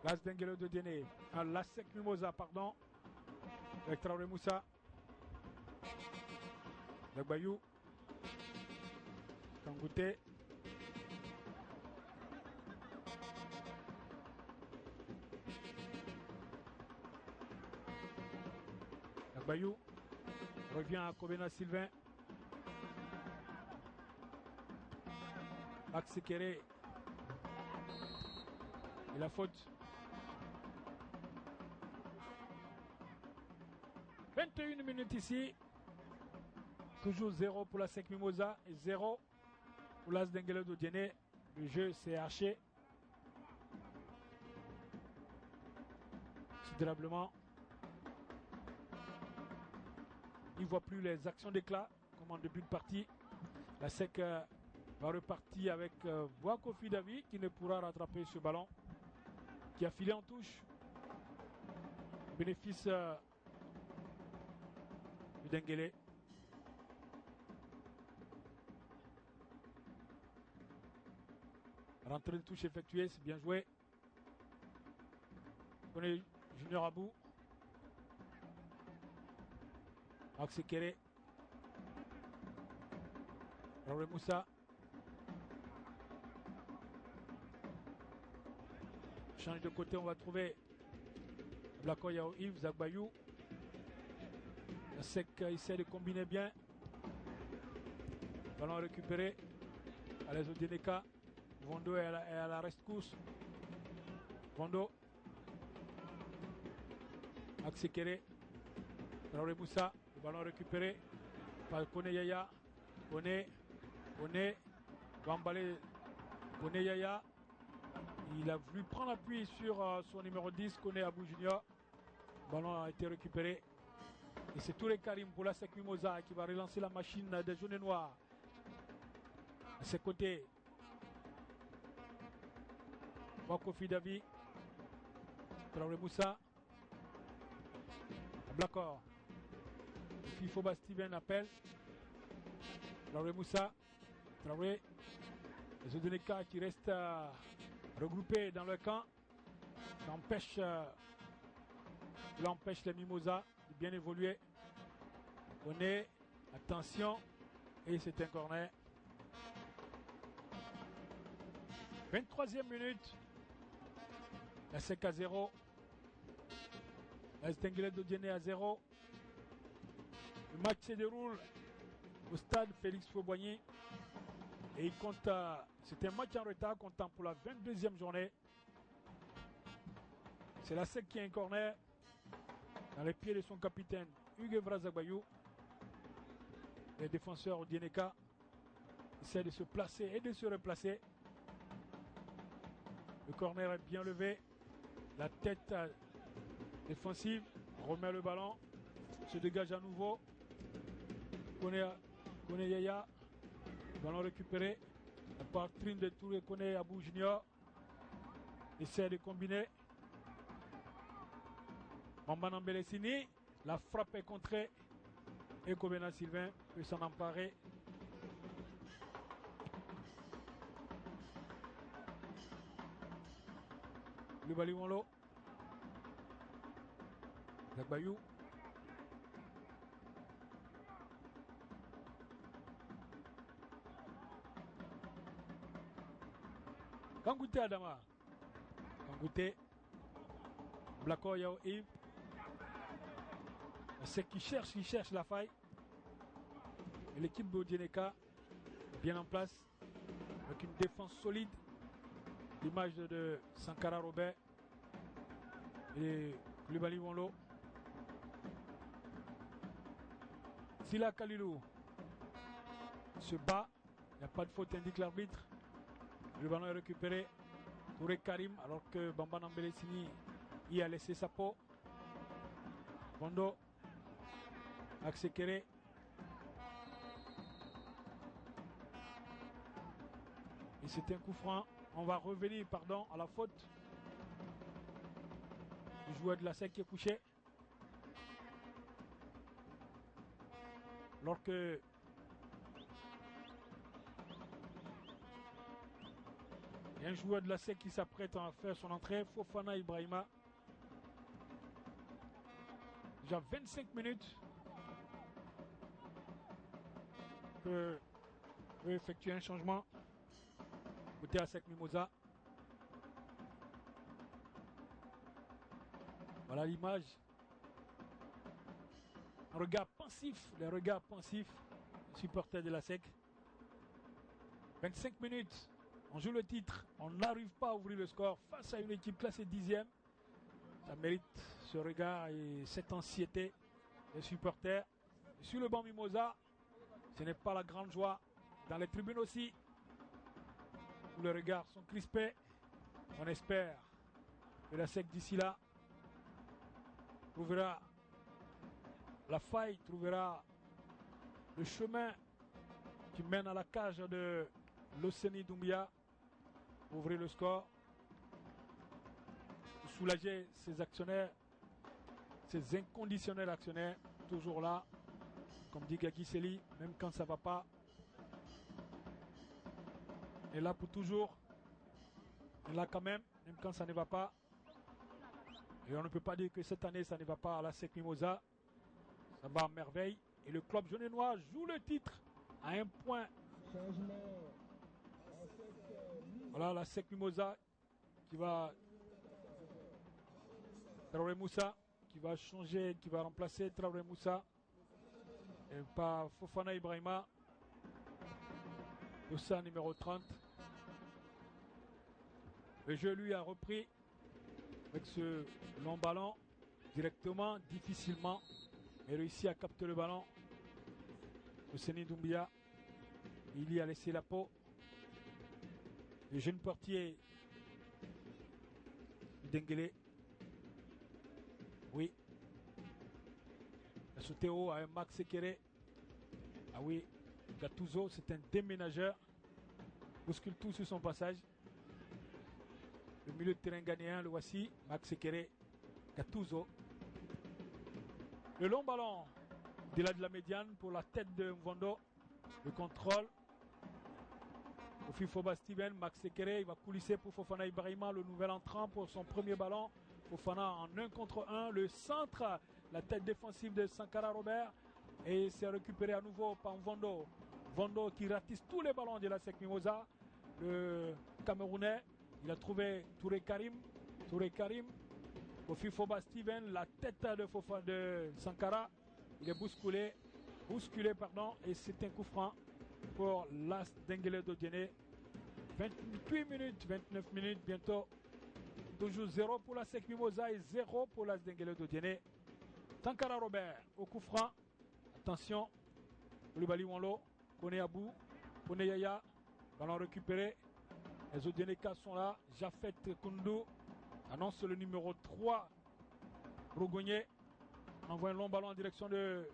Las Denguele de Diene. La Sec Mimosa, pardon. Avec Traoré Moussa. Dagbayou. Kangoute. Dagbayou. Revient à Kobena Sylvain. Max Sekere. Et la faute. 21 minutes ici. Toujours 0 pour la Sec Mimosa et 0 pour l'As Denguele de Diene. Le jeu s'est haché considérablement. Il ne voit plus les actions d'éclat comme en début de partie. La Sec va repartir avec Boakofi Davi qui ne pourra rattraper ce ballon qui a filé en touche. Bénéfice du Denguele. Rentrée de touche effectuée, c'est bien joué. On connaît Junior Abou. Max Sekere. Traoré Moussa. Change de côté, on va trouver Blako Yao Yves, Zagbayou. La Sec essaie de combiner bien. Ballon récupéré. Allez, Odieneka. Vondo est à la rescousse. Vondo. Max Sekere. Traoré Moussa. Le ballon récupéré par Kone Yaya. Kone va emballer Kone Yaya. Il a voulu prendre appui sur son numéro 10, Kone Abou Junior. Le ballon a été récupéré. Et c'est Touré Karim pour la Sec Mimosa qui va relancer la machine des jaunes et noirs. À ses côtés, Boakofi Davi. Traoré Moussa. Blacor. Fifoba Steven appelle. Traoré Moussa. Traoré. Les Odieneka qui restent regroupés dans le camp. Ça empêche les Mimosas de bien évoluer. On est. Attention. Et c'est un corner. 23e minute. La Sec à 0. La Denguele de Diene à 0. Le match se déroule au stade Félix Fauboigny. Et il compte. C'est un match en retard comptant pour la 22e journée. C'est la Sec qui a un corner dans les pieds de son capitaine Hugues Zagbayou. Les défenseurs Odieneka essaient de se placer et de se replacer. Le corner est bien levé. La tête défensive remet le ballon. Se dégage à nouveau. Kone Yaya. Ballon récupéré. La poitrine de Touré Kone Abou Junior. Essaie de combiner. Bamba Nambelesini. La frappe est contrée. Et Kobena Sylvain peut s'en emparer. Le Baliwonlo. Dagbayou. Kangoute Adama. Kangoute. Blako Yao Yves. C'est qui cherche la faille. Et l'équipe d'Odieneka bien en place. Avec une défense solide. L'image de Sankara Robert. Et Koulibaly Wonlo. Sila Kalilou se bat. Il n'y a pas de faute, indique l'arbitre. Le ballon est récupéré. Touré Karim, alors que Bamba Nambelesini y a laissé sa peau. Bondo. Aksekere. Et c'est un coup franc. On va revenir, à la faute. Le joueur de la Sec qui est couché. Alors que il y Un joueur de la SEC qui s'apprête à faire son entrée, Fofana Ibrahima. Déjà 25 minutes que veut effectuer un changement côté ASEC Mimosa. Voilà l'image. Un regard pensif, les regards pensifs des supporters de la SEC. 25 minutes, on joue le titre, on n'arrive pas à ouvrir le score face à une équipe classée 10e. Ça mérite ce regard et cette anxiété des supporters. Et sur le banc Mimosa, ce n'est pas la grande joie. Dans les tribunes aussi, où les regards sont crispés. On espère que la SEC d'ici là trouvera la faille, trouvera le chemin qui mène à la cage de l'Océanie Doumbia pour ouvrir le score, pour soulager ses actionnaires, ses inconditionnels actionnaires, toujours là, comme dit Gagui Seli, même quand ça ne va pas. Et là pour toujours, et là quand même quand ça ne va pas. Et on ne peut pas dire que cette année ça ne va pas à la SEC Mimosa. Ça va à merveille. Et le club genevois joue le titre à un point. Voilà la SEC Mimosa qui va... Traoré Moussa qui va changer, qui va remplacer Traoré Moussa et par Fofana Ibrahima. Moussa numéro 30. Le jeu lui a repris avec ce long ballon directement, difficilement, et réussi à capter le ballon. Océanie Doumbia, il y a laissé la peau. Le jeune portier Denguele. Oui. Il a sauté haut à un Max Sekere. Ah oui, Gattuso, c'est un déménageur. Bouscule tout sur son passage. Le milieu de terrain ghanéen, le voici, Max Sekere, Gattuso. Le long ballon, au-delà de la médiane pour la tête de Mvondo. Le contrôle. Kofi Foba Steven, Max Sekere, il va coulisser pour Fofana Ibrahima, le nouvel entrant pour son premier ballon. Fofana en 1 contre 1, le centre, la tête défensive de Sankara Robert. Et c'est récupéré à nouveau par Mvondo. Mvondo qui ratisse tous les ballons de la SEC Mimosa. Le Camerounais, il a trouvé Touré Karim. Kofi Foba Steven, la tête de Sankara. Il est bousculé, et c'est un coup franc pour l'As Denguele Dodiene. 28 minutes, 29 minutes bientôt. Toujours 0 pour la SEC Mimosa et 0 pour l'As Denguele Dodiene. Sankara Robert au coup franc. Attention, Koulibaly Wanlo, Kone Abou, Kone Yaya, ballon récupéré. Les Odieneka sont là. Jafet Koundou annonce le numéro 3, Rougonier. Envoie un long ballon en direction de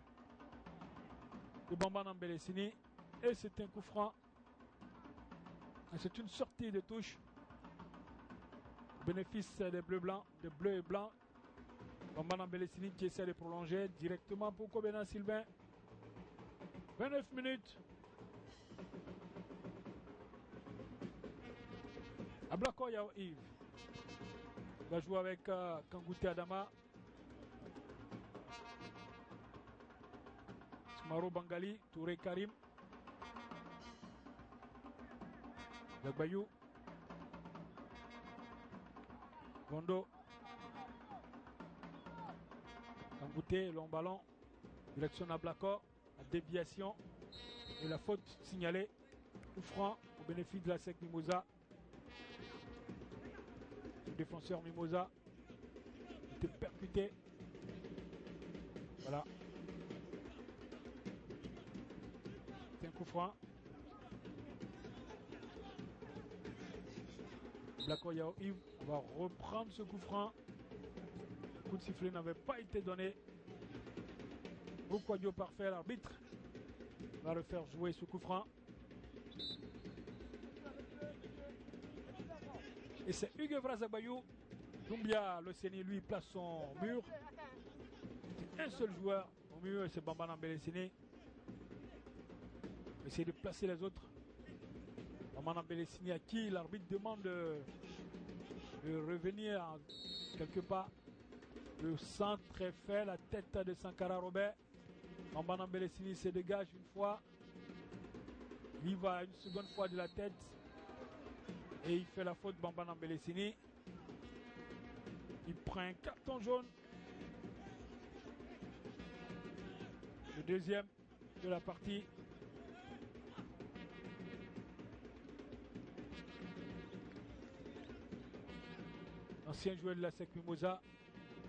Bamba Nambelesini. Et c'est un coup franc. C'est une sortie de touche. Bénéfice des bleus et blancs. Bamba Nambelesini qui essaie de prolonger directement pour Kobena Sylvain. 29 minutes. Ablako Yao Yves va jouer avec Kangouté Adama. Maro Bangali, Touré Karim. Dagbayou. Gondo. Kangouté, long ballon. Direction Ablako. La déviation. Et la faute signalée. Coup franc au bénéfice de la SEC Mimosa. Le défenseur Mimosa était percuté. Voilà. C'est un coup franc. Blako Yao Yves, on va reprendre ce coup franc. Le coup de sifflet n'avait pas été donné. Bokwadio parfait, l'arbitre va refaire jouer ce coup franc. Et c'est Hugues Vrazabayou. Doumbia, le Séné, lui, place son mur. C'est un seul joueur au mur, et c'est Bamba Nambelesini. Essayer de placer les autres. Bambana Bélessini à qui l'arbitre demande de revenir quelque part. Le centre est fait, la tête de Sankara Robert. Bambana Bélessini se dégage une fois. Il va une seconde fois de la tête. Et il fait la faute Bambana Bélessini. Il prend un carton jaune. Le deuxième de la partie. Ancien joueur de la SEC Mimosa.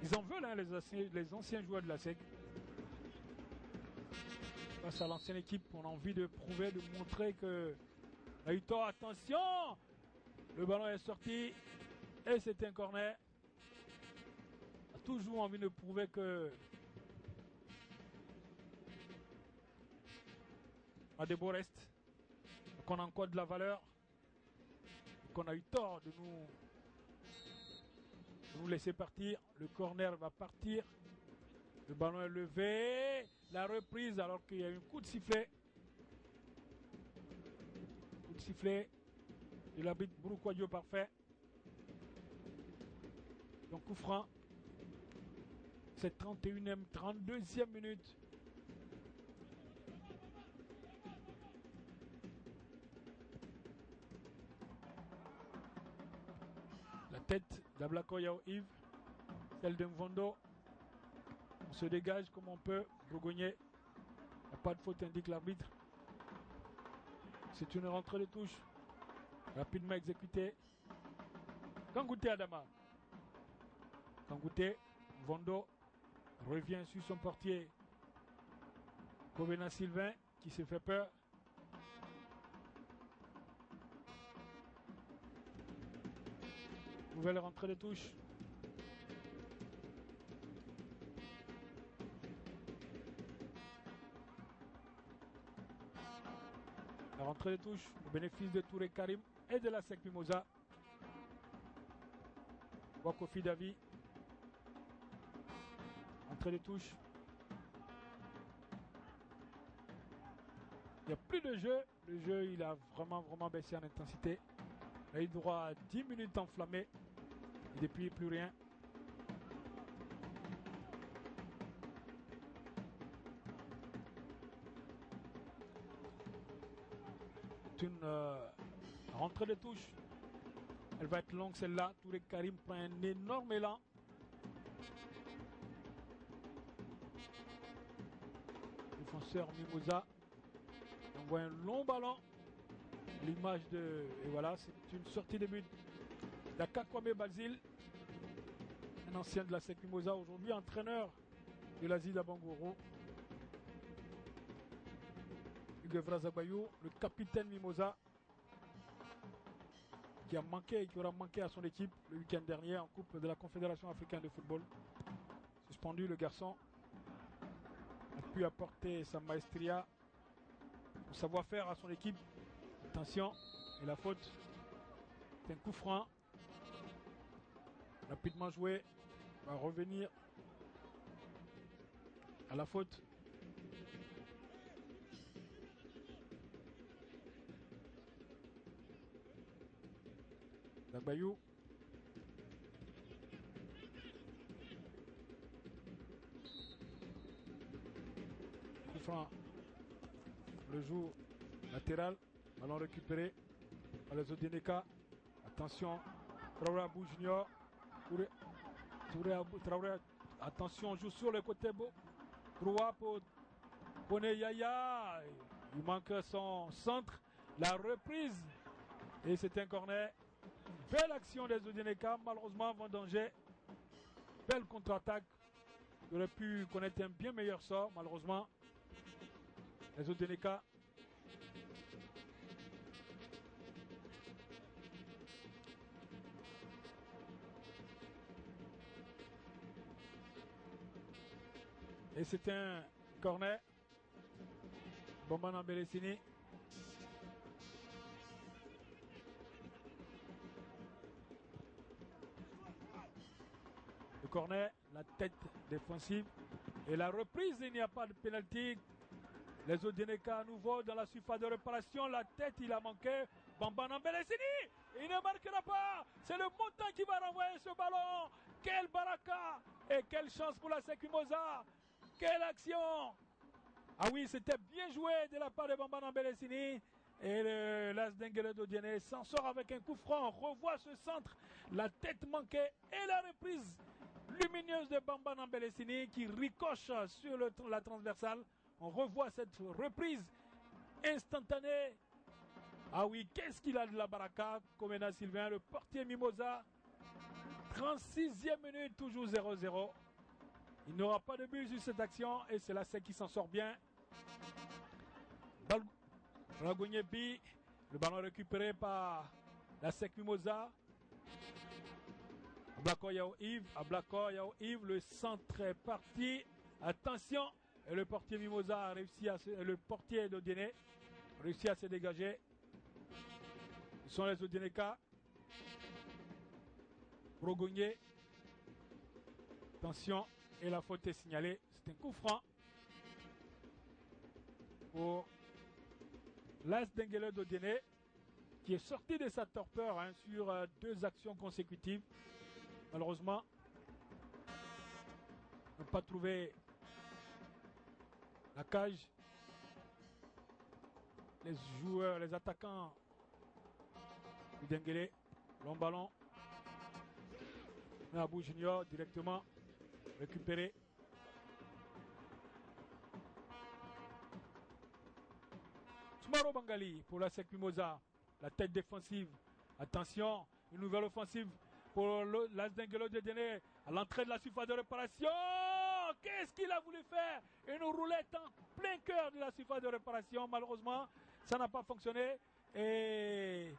Ils en veulent, hein, les anciens joueurs de la SEC. Face à l'ancienne équipe, on a envie de prouver, de montrer que a eu tort. Attention! Le ballon est sorti et c'est un corner. On a toujours envie de prouver que on a des beaux restes, qu'on a encore de la valeur, qu'on a eu tort de nous laisser partir. Le corner va partir. Le ballon est levé. La reprise alors qu'il y a eu un coup de sifflet. Coup de sifflet. Et l'arbitre Broukwadio parfait. Donc coup franc. C'est 31e, 32e minute. La tête d'Ablakoyao Yves. Celle de Mvondo. On se dégage comme on peut. Bourgognais. Il n'y a pas de faute, indique l'arbitre. C'est une rentrée de touche. Rapidement exécutée. Kangouté Adama. Kangouté. Mvondo revient sur son portier. Kovena Sylvain qui se fait peur. Nouvelle rentrée de touche. La rentrée de touche au bénéfice de Touré Karim et de la SEC Mimosa. Wakofi Davi. Rentrée de touche. Il n'y a plus de jeu. Le jeu, il a vraiment baissé en intensité. Il a eu droit à 10 minutes enflammées. Et depuis, plus rien. Une rentrée de touche. Elle va être longue celle-là. Touré Karim prend un énorme élan. Défenseur Mimosa envoie un long ballon. L'image de... Et voilà, c'est une sortie de but d'Akakwame Basile. Un ancien de la SEC Mimosa, aujourd'hui entraîneur de l'Asie d'Abangoro. Hugues Vrazabayou, le capitaine Mimosa, qui a manqué et qui aura manqué à son équipe le week-end dernier en Coupe de la Confédération africaine de football. Suspendu, le garçon a pu apporter sa maestria, son savoir-faire à son équipe. Attention, et la faute, c'est un coup franc. Rapidement joué, va revenir à la faute. Dagbayou. Coup franc. Le joue latéral. Ballon récupéré par les Odineka. Attention. Traoré Abou Junior. Traoré. Attention, on joue sur le côté beau. Droit pour Kone Yaya. Il manque son centre. La reprise. Et c'est un corner. Belle action des Odineka, malheureusement Vendanger. Belle contre-attaque. Il aurait pu connaître un bien meilleur sort, malheureusement. Les Odineka. Et c'est un corner. Bambana Bélessini. Le corner, la tête défensive et la reprise, il n'y a pas de pénalty. Les Odineka à nouveau dans la surface de réparation, la tête il a manqué. Bambana Mbelesini, il ne marquera pas. C'est le montant qui va renvoyer ce ballon. Quel baraka et quelle chance pour la SEC Mimosa. Quelle action. Ah oui, c'était bien joué de la part de Bambana Mbelesini. Et l'As d'Engele Dodiene s'en sort avec un coup franc. On revoit ce centre. La tête manquée et la reprise lumineuse de Bambana Mbelesini qui ricoche sur la transversale. On revoit cette reprise instantanée. Ah oui, qu'est-ce qu'il a de la baraka, Komena Sylvain, le portier Mimosa. 36e minute, toujours 0-0. Il n'aura pas de but sur cette action et c'est la SEC qui s'en sort bien. Ragougnebi, le ballon récupéré par la SEC Mimosa. Ablako Yao Yves, le centre est parti. Attention, et le portier Mimosa a réussi le portier d'Odiene a réussi à se dégager. Ce sont les Odieneka. Brogogné. Attention, et la faute est signalée. C'est un coup franc pour l'As d'Engele d'Odiene qui est sorti de sa torpeur sur 2 actions consécutives. Malheureusement, n'a pas trouvé la cage. Les joueurs, les attaquants du Dengele, long ballon. Abou Junior directement récupéré. Soumaro Bangali pour la SEC Mimosa. La tête défensive. Attention, une nouvelle offensive pour l'As d'Engele Dodiene à l'entrée de la surface de réparation. Qu'est-ce qu'il a voulu faire? Une roulette en plein cœur de la surface de réparation. Malheureusement, ça n'a pas fonctionné. Et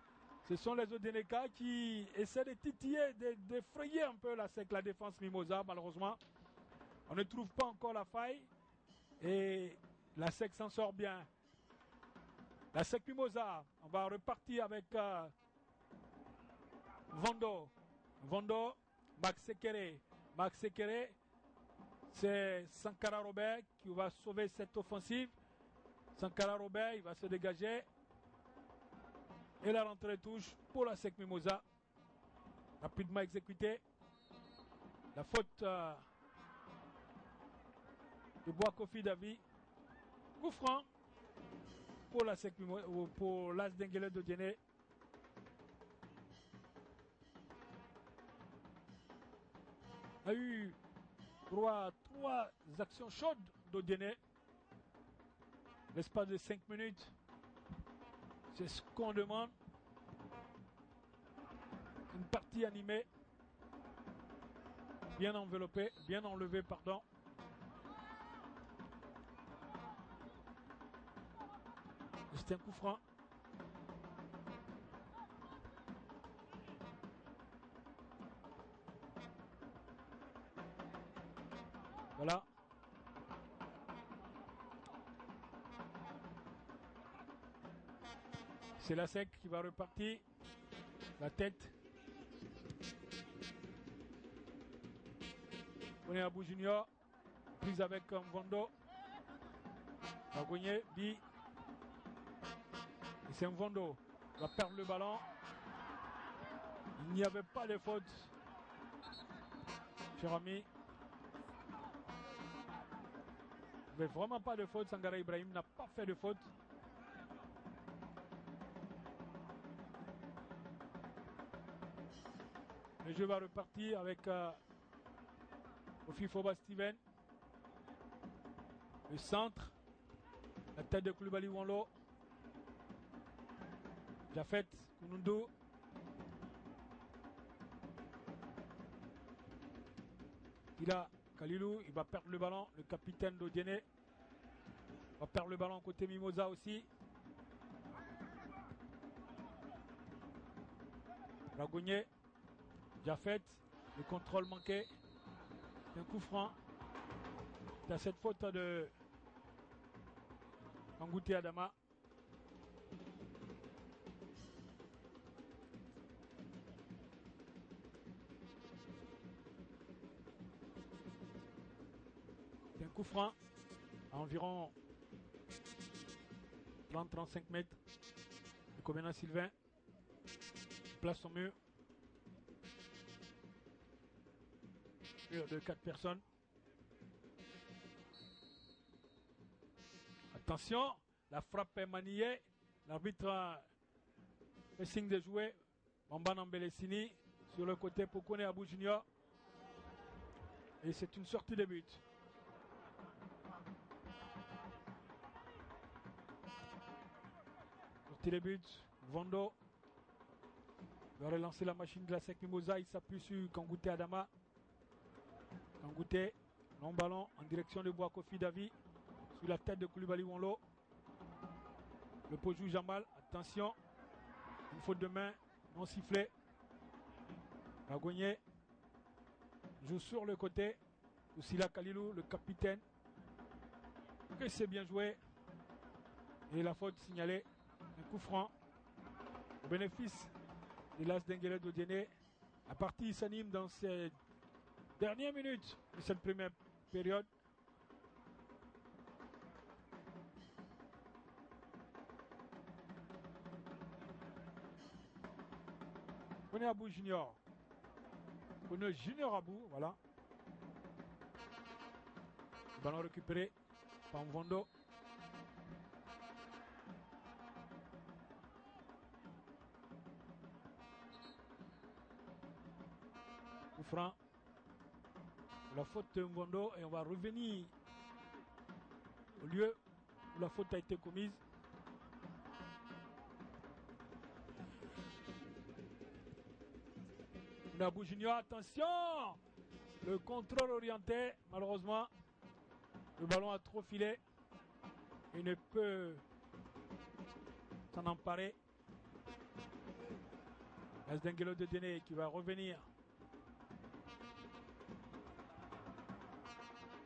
ce sont les Odineka qui essaient de titiller, d'effrayer un peu la défense Mimosa. Malheureusement, on ne trouve pas encore la faille. Et la SEC s'en sort bien. La SEC Mimosa, on va repartir avec Vondo, Max Sekere, c'est Sankara Robert qui va sauver cette offensive. Sankara Robert, il va se dégager. Et la rentrée touche pour la SEC Mimosa. Rapidement exécuté. La faute de Boakofi Davi. Coup franc pour la SEC Mimosa, pour l'As d'Engele Dodiene. A eu droit à 3 actions chaudes d'Odiene. L'espace de 5 minutes. C'est ce qu'on demande. Une partie animée. Bien enveloppée, bien enlevée, pardon. C'est un coup franc. Voilà. C'est la SEC qui va repartir. La tête. On est à Abou Junior. Prise avec Mvondo. Bagogné, Bi. Et c'est Mvondo. Il va perdre le ballon. Il n'y avait pas de faute. Cher ami. Il n'y avait vraiment pas de faute. Sangara Ibrahim n'a pas fait de faute. Le jeu va repartir avec Ofifoba Steven. Le centre. La tête de Koulibaly Wanlo. Jafet Kounoundou. Il a Kalilou, il va perdre le ballon. Le capitaine d'Odiene va perdre le ballon côté Mimosa aussi. Ragougné. Jafet. Le contrôle manqué. Un coup franc. Il y a cette faute de Mangouti Adama. C'est un coup franc à environ 30-35 mètres. Le Komena Sylvain. place son mur. Mur de 4 personnes. Attention, la frappe est maniée. L'arbitre fait signe de jouer. Bamba Mbelesini sur le côté pour Kone Abou Junior. Et c'est une sortie de but. Sortie de but. Vondo va relancer la machine de la SEC Mimosa. Il s'appuie sur Kangouté Adama. Kangouté, long ballon en direction de Boakofi Davi. Sur la tête de Koulibaly Wonlo. Le Pojou Jamal. Attention. Une faute de main non sifflée. Ragonnier joue sur le côté. Oussila Kalilou, le capitaine. Et c'est bien joué. Et la faute signalée. Un coup franc. Au bénéfice de l'As Denguele d'Odiene. La partie s'anime dans ces dernières minutes de cette première période. Kone Abou Junior. Kone Junior Abou, voilà. Ballon récupéré par Mvondo. Coup franc. La faute de Mvondo et on va revenir au lieu où la faute a été commise. Abou Junior, attention! Le contrôle orienté, malheureusement, le ballon a trop filé. Il ne peut s'en emparer. Asdengelo de Déné qui va revenir.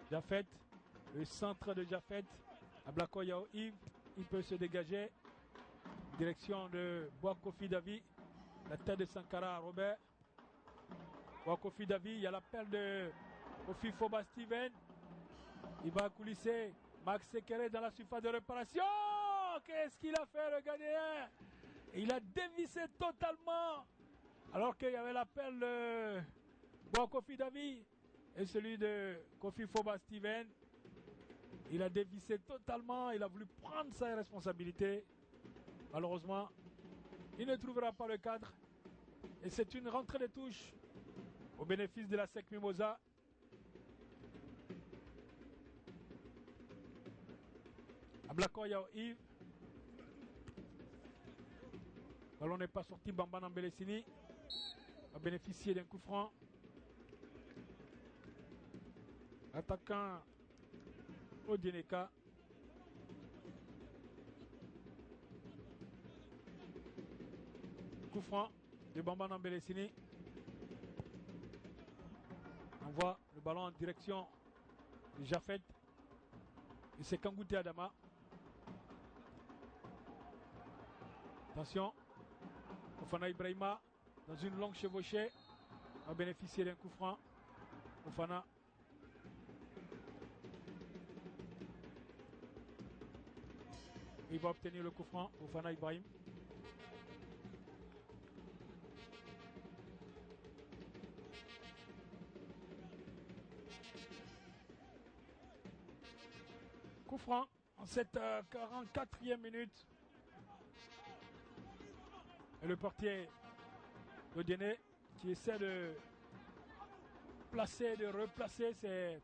Jafet, le centre de Jafet. Ablako Yao Yves, il peut se dégager. Direction de Boakofi Davi. La tête de Sankara Robert. Boakofi Davi, il y a l'appel de Kofi Foba Steven. Il va coulisser Max Sekere dans la surface de réparation. Qu'est-ce qu'il a fait le Ghanéen? Il a dévissé totalement. Alors qu'il y avait l'appel de Boakofi Davi et celui de Kofi Foba Steven. Il a dévissé totalement. Il a voulu prendre sa responsabilité. Malheureusement, il ne trouvera pas le cadre. Et c'est une rentrée de touche au bénéfice de la SEC Mimosa. Ablako Yao Yves. Ballon n'est pas sorti. Bamba Mbelesini a bénéficié d'un coup franc. Attaquant Odieneka. Coup franc de Bamba Mbelesini. Envoie le ballon en direction de Jafet. Et c'est Kangouté Adama. Attention. Ofana Ibrahima dans une longue chevauchée. A bénéficié d'un coup franc. Ofana. Il va obtenir le coup franc. Ofana Ibrahim. Coup franc en cette 44e minute. Et le portier de Déné qui essaie de placer, de replacer ses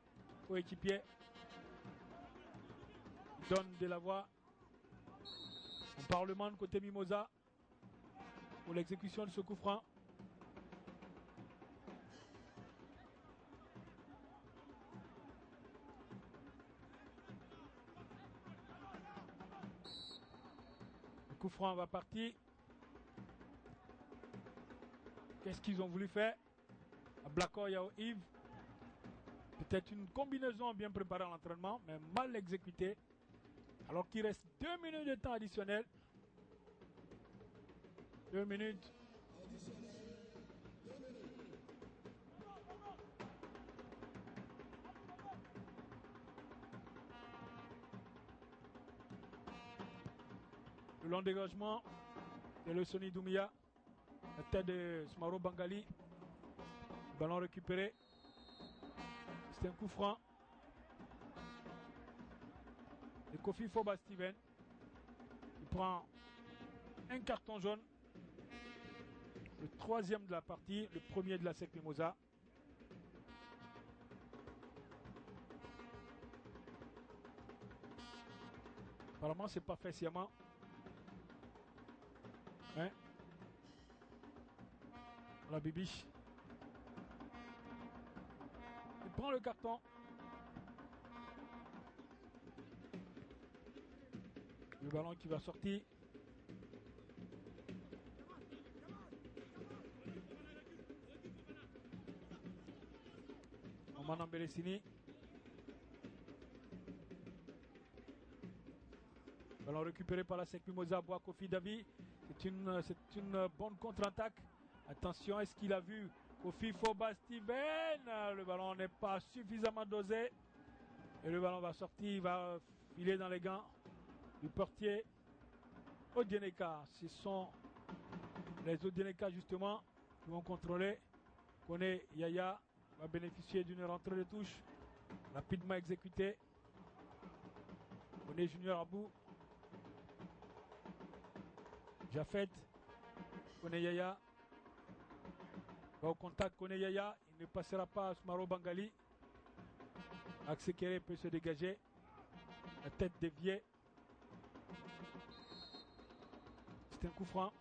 coéquipiers. Donne de la voix au Parlement côté Mimosa pour l'exécution de ce coup franc. Le coup franc va partir. Qu'est-ce qu'ils ont voulu faire? Ablako Yao Yves. Peut-être une combinaison bien préparée à l'entraînement, mais mal exécutée. Alors qu'il reste 2 minutes de temps additionnel. 2 minutes. Le long dégagement de le Sony Doumia. La tête de Smaro Bangali. Ballon récupéré. C'est un coup franc. Et Kofi Foba Steven. Il prend un carton jaune. Le troisième de la partie. Le premier de la SEC Mimosa. Apparemment, c'est pas fait sciemment. Hein? La bibiche. Il prend le carton. Le ballon qui va sortir. Oman Belessini. Ballon récupéré par la SEC Mimosa. Bois Kofi Davi. C'est une bonne contre-attaque. Attention, est-ce qu'il a vu Kofi Foba Steven? Le ballon n'est pas suffisamment dosé. Et le ballon va sortir. Il va filer dans les gants du portier Odieneka. Ce sont les Odieneka justement qui vont contrôler. Kone Yaya va bénéficier d'une rentrée de touche rapidement exécutée. Kone Junior Abou. Jafet. Kone Yaya. Va au contact Kone Yaya. Il ne passera pas à Smaro Bangali. Aksekere peut se dégager. La tête déviée. C'est un coup franc.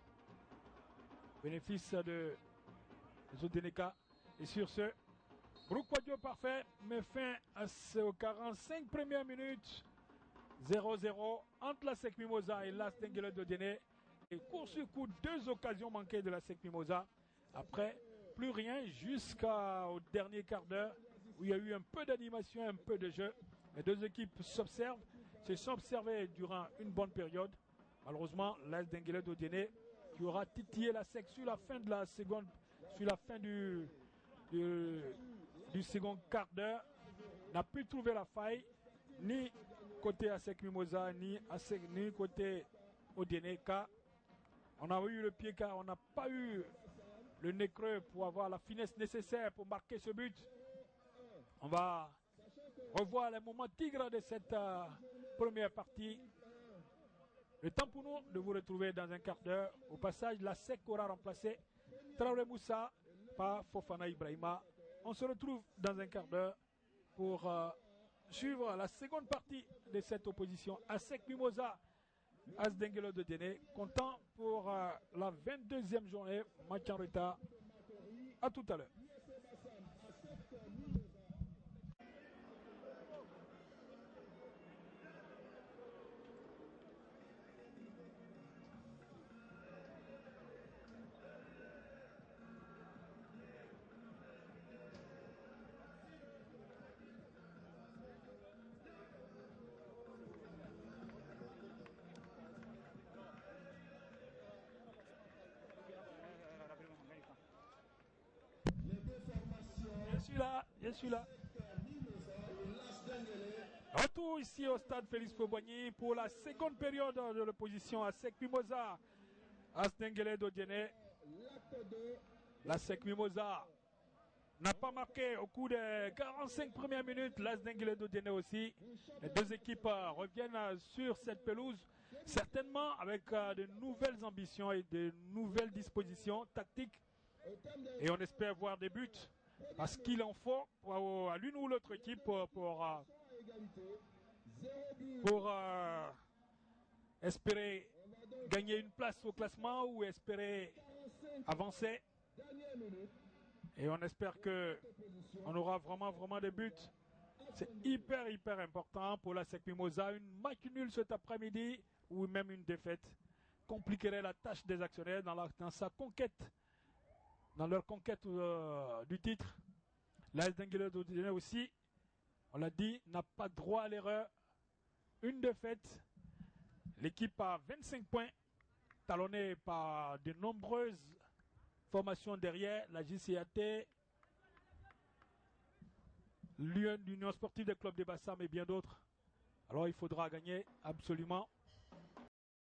Bénéfice de Zodeneka. Et sur ce, Broukwadio parfait met fin aux 45 premières minutes. 0-0 entre la SEC Mimosa et l'As Denguele d'Odiene. Et court sur coup, 2 occasions manquées de la SEC Mimosa. Après, plus rien jusqu'au dernier quart d'heure où il y a eu un peu d'animation, un peu de jeu. Les deux équipes s'observent, se sont observées durant une bonne période. Malheureusement, l'As Denguele d'Odiene qui aura titillé la SEC sur la fin de la seconde, sur la fin du second quart d'heure, n'a pu trouver la faille, ni côté ASEC Mimosa, ni côté Odiene, car on a eu le pied, car on n'a pas eu le nez creux pour avoir la finesse nécessaire pour marquer ce but. On va revoir les moments tigres de cette première partie. Le temps pour nous de vous retrouver dans un quart d'heure. Au passage, la SEC aura remplacé Traoré Moussa par Fofana Ibrahima. On se retrouve dans un quart d'heure pour suivre la seconde partie de cette opposition. ASEC Mimosa, As Denguele d'Odiene, comptant pour la 22e journée, match en retard. A tout à l'heure. Je suis là. Retour ici au stade Félix Houphouët-Boigny pour la seconde période de l'opposition à ASEC Mimosa. As Denguele d'Odiene. La SEC Mimosa n'a pas marqué au cours des 45 premières minutes. L'As Denguele d'Odiene aussi. Les deux équipes reviennent sur cette pelouse, certainement avec de nouvelles ambitions et de nouvelles dispositions tactiques. Et on espère voir des buts. Parce qu'il en faut à l'une ou l'autre équipe pour espérer gagner une place au classement ou espérer avancer. Et on espère qu'on aura vraiment des buts. C'est hyper important pour la SEC Mimosa. Une match nulle cet après-midi ou même une défaite compliquerait la tâche des actionnaires dans sa conquête. Dans leur conquête du titre. L'As Denguele d'Odiene aussi, on l'a dit, n'a pas droit à l'erreur. Une défaite. L'équipe a 25 points, talonnée par de nombreuses formations derrière. La JCAT, l'Union sportive des clubs de Bassam et bien d'autres. Alors il faudra gagner absolument